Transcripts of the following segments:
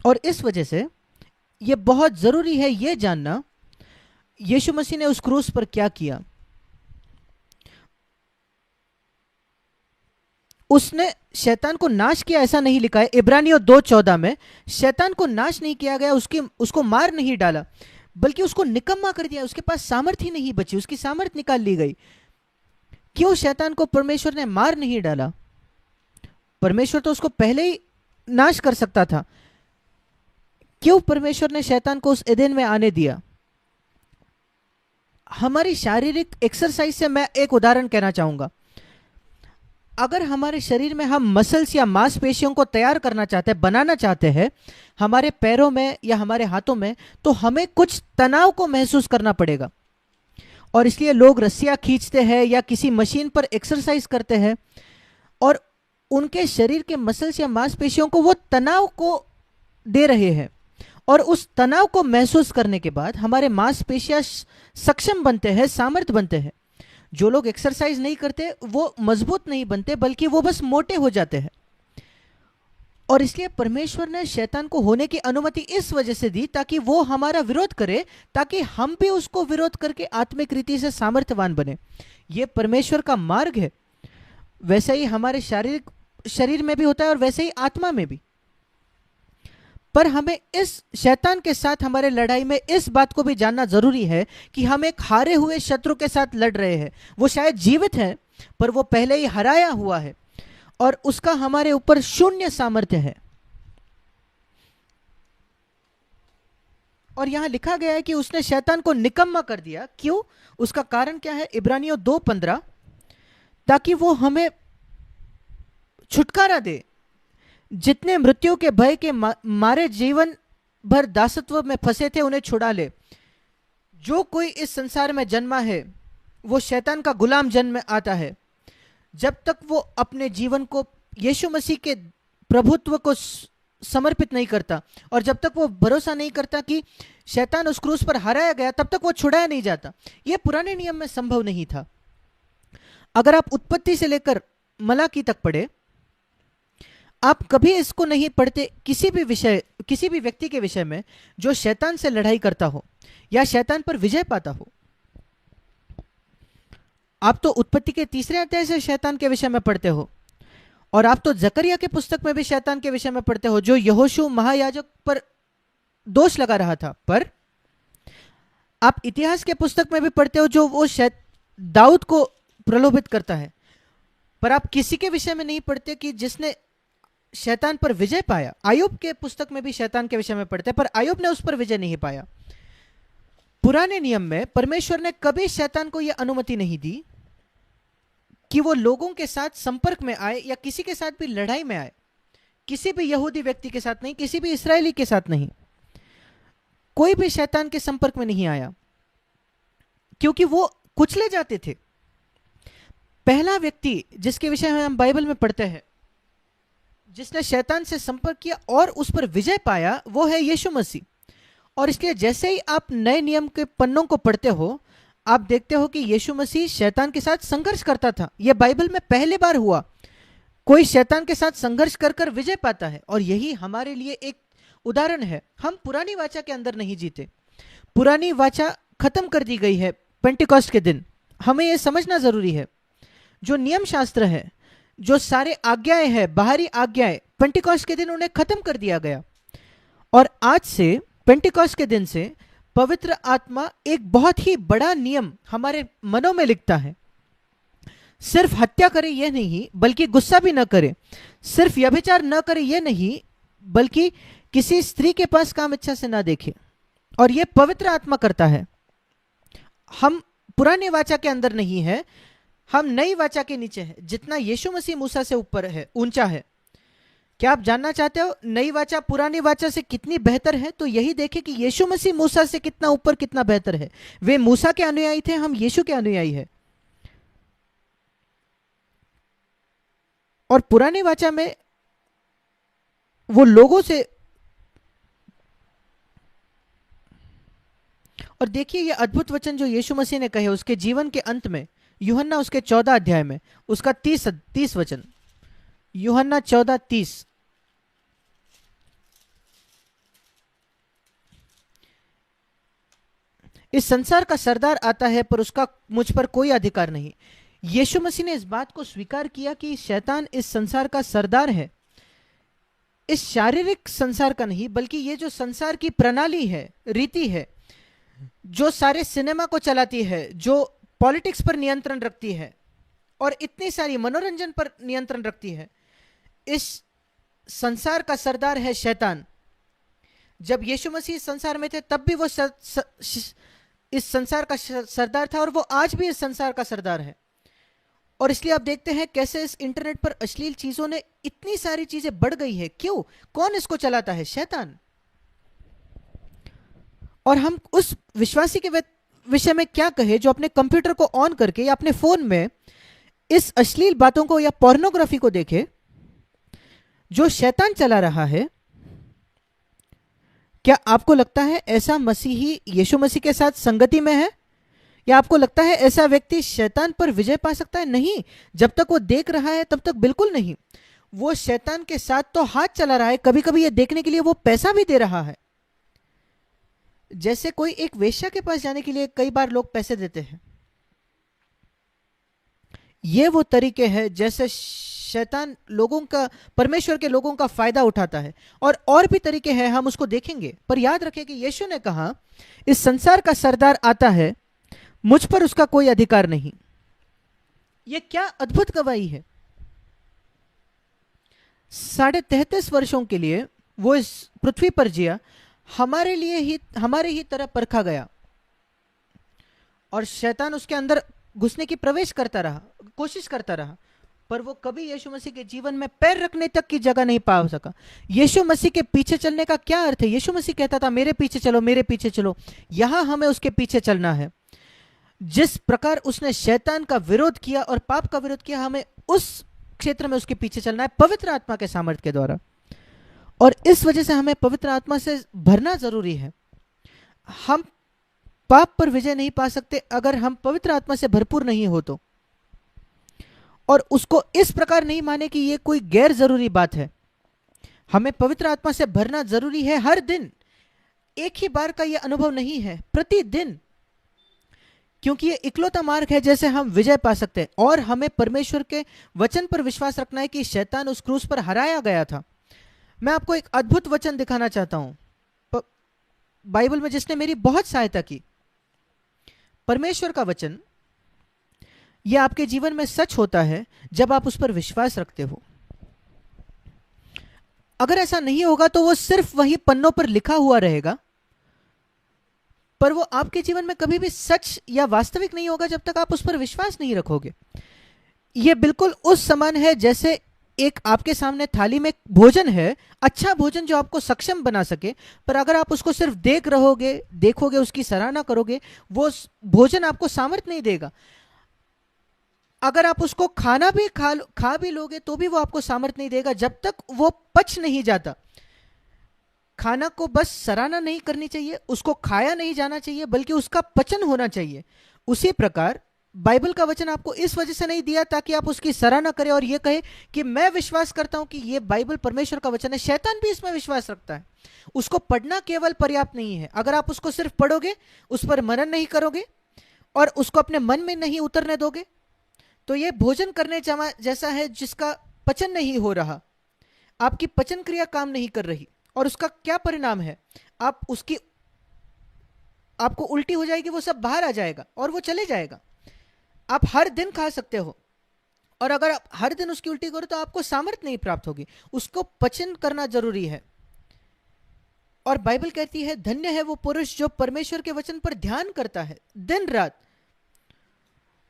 और इस वजह से ये बहुत जरूरी है ये जानना यीशु मसीह ने उस क्रूस पर क्या किया। उसने शैतान को नाश किया ऐसा नहीं लिखा है इब्रानियों 2:14 में। शैतान को नाश नहीं किया गया, उसको मार नहीं डाला, बल्कि उसको निकम्मा कर दिया। उसके पास सामर्थ्य ही नहीं बची, उसकी सामर्थ्य निकाल ली गई। क्यों शैतान को परमेश्वर ने मार नहीं डाला? परमेश्वर तो उसको पहले ही नाश कर सकता था। क्यों परमेश्वर ने शैतान को उस एदेन में आने दिया? हमारी शारीरिक एक्सरसाइज से मैं एक उदाहरण कहना चाहूंगा। अगर हमारे शरीर में हम मसल्स या मांसपेशियों को तैयार करना चाहते हैं, बनाना चाहते हैं, हमारे पैरों में या हमारे हाथों में, तो हमें कुछ तनाव को महसूस करना पड़ेगा। और इसलिए लोग रस्सियां खींचते हैं या किसी मशीन पर एक्सरसाइज करते हैं, और उनके शरीर के मसल्स या मांसपेशियों को वो तनाव को दे रहे हैं। और उस तनाव को महसूस करने के बाद हमारे मांसपेशियां सक्षम बनते हैं, सामर्थ्य बनते हैं। जो लोग एक्सरसाइज नहीं करते वो मजबूत नहीं बनते, बल्कि वो बस मोटे हो जाते हैं। और इसलिए परमेश्वर ने शैतान को होने की अनुमति इस वजह से दी ताकि वो हमारा विरोध करे, ताकि हम भी उसको विरोध करके आत्मिक रीति से सामर्थ्यवान बने। ये परमेश्वर का मार्ग है। वैसे ही हमारे शारीरिक शरीर में भी होता है और वैसे ही आत्मा में भी। पर हमें इस शैतान के साथ हमारे लड़ाई में इस बात को भी जानना जरूरी है कि हम एक हारे हुए शत्रु के साथ लड़ रहे हैं। वो शायद जीवित है, पर वो पहले ही हराया हुआ है और उसका हमारे ऊपर शून्य सामर्थ्य है। और यहां लिखा गया है कि उसने शैतान को निकम्मा कर दिया। क्यों? उसका कारण क्या है? इब्रानियों 2:15, ताकि वो हमें छुटकारा दे। जितने मृत्यु के भय के मारे जीवन भर दासत्व में फंसे थे, उन्हें छुड़ा ले। जो कोई इस संसार में जन्मा है वो शैतान का गुलाम जन्म में आता है। जब तक वो अपने जीवन को यीशु मसीह के प्रभुत्व को समर्पित नहीं करता, और जब तक वो भरोसा नहीं करता कि शैतान उस क्रूस पर हराया गया, तब तक वो छुड़ाया नहीं जाता। यह पुराने नियम में संभव नहीं था। अगर आप उत्पत्ति से लेकर मलाकी तक पढ़े, आप कभी इसको नहीं पढ़ते किसी भी व्यक्ति के विषय में जो शैतान से लड़ाई करता हो या शैतान पर विजय पाता हो। आप तो उत्पत्ति के 3 अध्याय से शैतान के विषय में पढ़ते हो, और आप तो जकरिया के पुस्तक में भी शैतान के विषय में पढ़ते हो, जो यहोशू महायाजक पर दोष लगा रहा था। पर आप इतिहास के पुस्तक में भी पढ़ते हो, जो वो दाऊद को प्रलोभित करता है। पर आप किसी के विषय में नहीं पढ़ते कि जिसने शैतान पर विजय पाया। आयुब के पुस्तक में भी शैतान के विषय में पढ़ते हैं, पर आयुब ने उस पर विजय नहीं पाया। पुराने नियम में परमेश्वर ने कभी शैतान को यह अनुमति नहीं दी कि वो लोगों के साथ संपर्क में आए या किसी के साथ भी लड़ाई में आए। किसी भी यहूदी व्यक्ति के साथ नहीं, किसी भी इस्राएली के साथ नहीं, कोई भी शैतान के संपर्क में नहीं आया, क्योंकि वो कुचले जाते थे। पहला व्यक्ति जिसके विषय में हम बाइबल में पढ़ते हैं, जिसने शैतान से संपर्क किया और उस पर विजय पाया, वो है यीशु मसीह। और इसलिए जैसे ही आप नए नियम के पन्नों को पढ़ते हो, आप देखते हो कि यीशु मसीह शैतान के साथ संघर्ष करता था। यह बाइबल में पहली बार हुआ कोई शैतान के साथ संघर्ष कर कर विजय पाता है। और यही हमारे लिए एक उदाहरण है। हम पुरानी वाचा के अंदर नहीं जीते। पुरानी वाचा खत्म कर दी गई है पेंटिकॉस्ट के दिन। हमें यह समझना जरूरी है, जो नियम शास्त्र है, जो सारे आज्ञाएं हैं, बाहरी आज्ञाएं, पेंटिकॉस्ट के दिन उन्हें खत्म कर दिया गया। और आज से, पेंटिकॉस्ट के दिन से, पवित्र आत्मा एक बहुत ही बड़ा नियम हमारे मनों में लिखता है। सिर्फ हत्या करे यह नहीं, बल्कि गुस्सा भी न करे। सिर्फ व्यभिचार न करे यह नहीं, बल्कि किसी स्त्री के पास काम इच्छा से ना देखे। और यह पवित्र आत्मा करता है। हम पुराने वाचा के अंदर नहीं है, हम नई वाचा के नीचे है। जितना यीशु मसीह मूसा से ऊपर है, ऊंचा है। क्या आप जानना चाहते हो नई वाचा पुरानी वाचा से कितनी बेहतर है? तो यही देखें कि यीशु मसीह मूसा से कितना ऊपर, कितना बेहतर है। वे मूसा के अनुयायी थे, हम यीशु के अनुयायी हैं। और पुरानी वाचा में वो लोगों से, और देखिए ये अद्भुत वचन जो यीशु मसीह ने कहे उसके जीवन के अंत में, यूहन्ना उसके 14 अध्याय में, उसका 30 वचन, यूहन्ना 14:30। इस संसार का सरदार आता है पर उसका मुझ पर कोई अधिकार नहीं। यीशु मसीह ने इस बात को स्वीकार किया कि शैतान इस संसार का सरदार है, इस शारीरिक संसार का नहीं, बल्कि ये जो संसार की प्रणाली है, रीति है, जो सारे सिनेमा को चलाती है, जो पॉलिटिक्स पर नियंत्रण रखती है और इतनी सारी मनोरंजन पर नियंत्रण रखती है, इस संसार का सरदार है शैतान। जब यीशु मसीह संसार में थे तब भी वो इस संसार का सरदार था और वो आज भी इस संसार का सरदार है। और इसलिए आप देखते हैं कैसे इस इंटरनेट पर अश्लील चीजों ने इतनी सारी चीजें बढ़ गई है। क्यों? कौन इसको चलाता है? शैतान। और हम उस विश्वासी के विषय में क्या कहे जो अपने कंप्यूटर को ऑन करके या अपने फोन में इस अश्लील बातों को या पोर्नोग्राफी को देखे, जो शैतान चला रहा है। क्या आपको लगता है ऐसा मसीही यीशु मसीह के साथ संगति में है? या आपको लगता है ऐसा व्यक्ति शैतान पर विजय पा सकता है? नहीं, जब तक वो देख रहा है तब तक बिल्कुल नहीं। वो शैतान के साथ तो हाथ चला रहा है, कभी कभी ये देखने के लिए वो पैसा भी दे रहा है। जैसे कोई एक वेश्या के पास जाने के लिए कई बार लोग पैसे देते हैं, ये वो तरीके हैं जैसे शैतान लोगों का, परमेश्वर के लोगों का फायदा उठाता है। और भी तरीके हैं, हम उसको देखेंगे। पर याद रखें कि यीशु ने कहा इस संसार का सरदार आता है, मुझ पर उसका कोई अधिकार नहीं। यह क्या अद्भुत गवाही है। 33.5 वर्षों के लिए वो इस पृथ्वी पर जिया, हमारे लिए ही, हमारे ही तरह परखा गया। और शैतान उसके अंदर घुसने की प्रवेश करता रहा, कोशिश करता रहा, पर वो कभी यीशु मसीह के जीवन में पैर रखने तक की जगह नहीं पा सका। यीशु मसीह के पीछे चलने का क्या अर्थ है? यीशु मसीह कहता था मेरे पीछे चलो, मेरे पीछे चलो। यहां हमें उसके पीछे चलना है। जिस प्रकार उसने शैतान का विरोध किया और पाप का विरोध किया, हमें उस क्षेत्र में उसके पीछे चलना है पवित्र आत्मा के सामर्थ्य के द्वारा। और इस वजह से हमें पवित्र आत्मा से भरना जरूरी है। हम पाप पर विजय नहीं पा सकते अगर हम पवित्र आत्मा से भरपूर नहीं हो तो। और उसको इस प्रकार नहीं माने कि यह कोई गैर जरूरी बात है। हमें पवित्र आत्मा से भरना जरूरी है हर दिन। एक ही बार का यह अनुभव नहीं है, प्रतिदिन। क्योंकि यह इकलौता मार्ग है जैसे हम विजय पा सकते हैं। और हमें परमेश्वर के वचन पर विश्वास रखना है कि शैतान उस क्रूस पर हराया गया था। मैं आपको एक अद्भुत वचन दिखाना चाहता हूं बाइबल में, जिसने मेरी बहुत सहायता की। परमेश्वर का वचन यह आपके जीवन में सच होता है जब आप उस पर विश्वास रखते हो। अगर ऐसा नहीं होगा तो वो सिर्फ वही पन्नों पर लिखा हुआ रहेगा, पर वो आपके जीवन में कभी भी सच या वास्तविक नहीं होगा जब तक आप उस पर विश्वास नहीं रखोगे। यह बिल्कुल उस समान है जैसे एक आपके सामने थाली में भोजन है, अच्छा भोजन जो आपको सक्षम बना सके, पर अगर आप उसको सिर्फ देखोगे, उसकी सराहना करोगे, वो भोजन आपको सामर्थ्य नहीं देगा। अगर आप उसको खा भी लोगे तो भी वो आपको सामर्थ्य नहीं देगा जब तक वो पच नहीं जाता। खाना को बस सराहना नहीं करनी चाहिए, उसको खाया नहीं जाना चाहिए, बल्कि उसका पचन होना चाहिए। उसी प्रकार बाइबल का वचन आपको इस वजह से नहीं दिया ताकि आप उसकी सराहना करें और यह कहे कि मैं विश्वास करता हूं कि यह बाइबल परमेश्वर का वचन है। शैतान भी इसमें विश्वास रखता है। उसको पढ़ना केवल पर्याप्त नहीं है। अगर आप उसको सिर्फ पढ़ोगे, उस पर मनन नहीं करोगे और उसको अपने मन में नहीं उतरने दोगे, तो यह भोजन करने जैसा है जिसका पचन नहीं हो रहा। आपकी पचन क्रिया काम नहीं कर रही और उसका क्या परिणाम है? आपको उल्टी हो जाएगी, वो सब बाहर आ जाएगा और वो चले जाएगा। आप हर दिन खा सकते हो और अगर आप हर दिन उसकी उल्टी करो तो आपको सामर्थ्य नहीं प्राप्त होगी। उसको पचन करना जरूरी है। और बाइबल कहती है धन्य है वो पुरुष जो परमेश्वर के वचन पर ध्यान करता है दिन रात।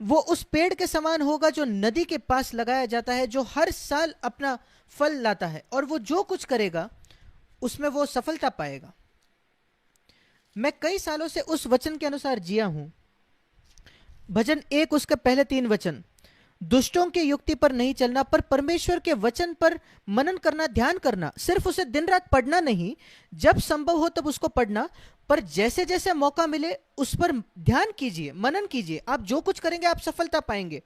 वो उस पेड़ के समान होगा जो नदी के पास लगाया जाता है, जो हर साल अपना फल लाता है, और वो जो कुछ करेगा उसमें वो सफलता पाएगा। मैं कई सालों से उस वचन के अनुसार जिया हूं। भजन 1 उसके पहले 3 वचन, दुष्टों की युक्ति पर नहीं चलना, पर परमेश्वर के वचन पर मनन करना, ध्यान करना। सिर्फ उसे दिन रात पढ़ना नहीं, जब संभव हो तब उसको पढ़ना, पर जैसे जैसे मौका मिले उस पर ध्यान कीजिए, मनन कीजिए। आप जो कुछ करेंगे आप सफलता पाएंगे।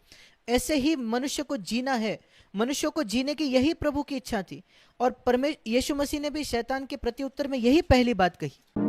ऐसे ही मनुष्य को जीना है। मनुष्य को जीने की यही प्रभु की इच्छा थी और यीशु मसीह ने भी शैतान के प्रत्युत्तर में यही पहली बात कही।